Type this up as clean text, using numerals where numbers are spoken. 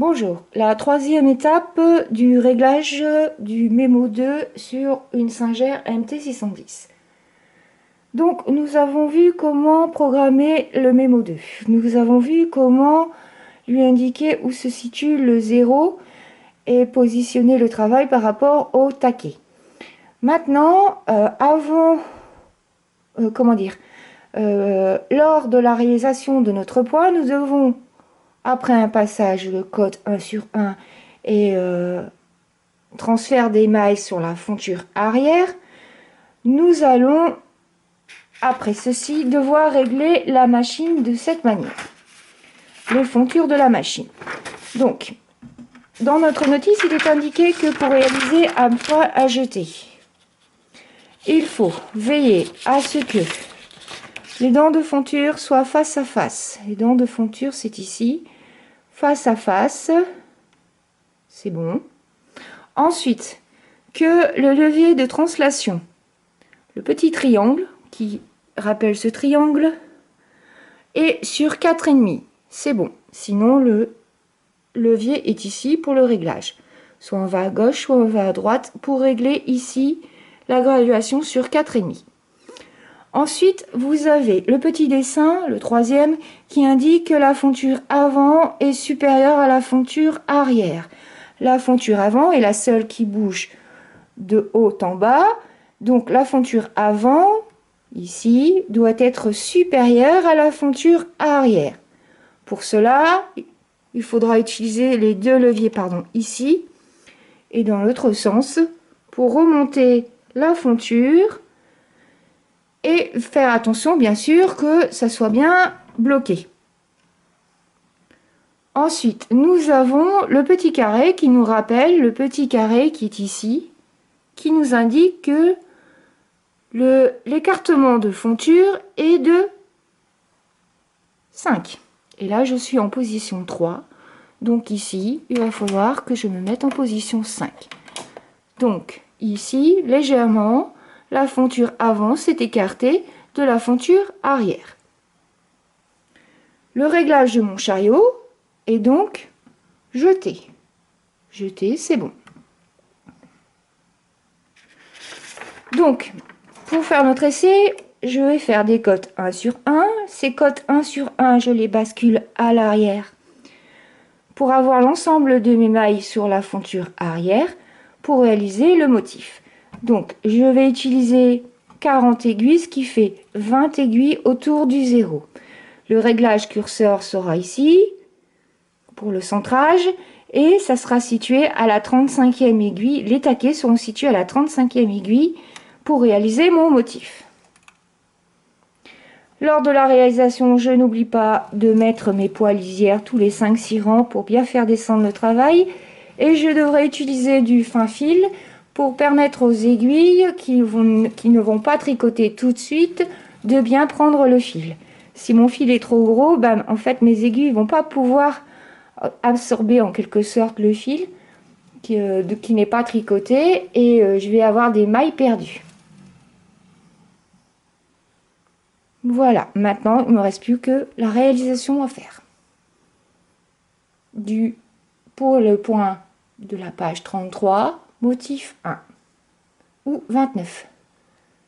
Bonjour, la troisième étape du réglage du Memo 2 sur une Singer MT610. Donc nous avons vu comment programmer le Memo 2. Nous avons vu comment lui indiquer où se situe le 0 et positionner le travail par rapport au taquet. Maintenant, lors de la réalisation de notre point, nous devons, après un passage de code 1 sur 1 et transfert d'émail sur la fonture arrière, nous allons, après ceci, devoir régler la machine de cette manière. Les fontures de la machine. Donc, dans notre notice, il est indiqué que pour réaliser un point à jeter, il faut veiller à ce que les dents de fonture soient face à face. Les dents de fonture, c'est ici. Face à face, c'est bon. Ensuite, que le levier de translation, le petit triangle qui rappelle ce triangle, est sur 4,5. C'est bon. Sinon, le levier est ici pour le réglage. Soit on va à gauche, soit on va à droite pour régler ici la graduation sur 4,5. Ensuite, vous avez le petit dessin, le troisième, qui indique que la fonture avant est supérieure à la fonture arrière. La fonture avant est la seule qui bouge de haut en bas. Donc la fonture avant, ici, doit être supérieure à la fonture arrière. Pour cela, il faudra utiliser les deux leviers ici et dans l'autre sens pour remonter la fonture et faire attention bien sûr que ça soit bien bloqué. Ensuite, nous avons le petit carré qui nous rappelle le petit carré qui est ici, qui nous indique que l'écartement de fonture est de 5. Et là, je suis en position 3. Donc ici, il va falloir que je me mette en position 5. Donc ici, légèrement, la fonture avant s'est écartée de la fonture arrière. Le réglage de mon chariot est donc jeté. Jeté, c'est bon. Donc, pour faire notre essai, je vais faire des cotes 1 sur 1. Ces cotes 1 sur 1, je les bascule à l'arrière pour avoir l'ensemble de mes mailles sur la fonture arrière pour réaliser le motif. Donc, je vais utiliser 40 aiguilles, ce qui fait 20 aiguilles autour du 0. Le réglage curseur sera ici pour le centrage et ça sera situé à la 35e aiguille. Les taquets seront situés à la 35e aiguille pour réaliser mon motif. Lors de la réalisation, je n'oublie pas de mettre mes poids lisières tous les 5-6 rangs pour bien faire descendre le travail. Et je devrais utiliser du fin fil pour permettre aux aiguilles qui ne vont pas tricoter tout de suite de bien prendre le fil. Si mon fil est trop gros, en fait mes aiguilles ne vont pas pouvoir absorber en quelque sorte le fil qui n'est pas tricoté et je vais avoir des mailles perdues. Voilà, maintenant il ne me reste plus que la réalisation à faire. Pour le point de la page 33, motif 1 ou 29.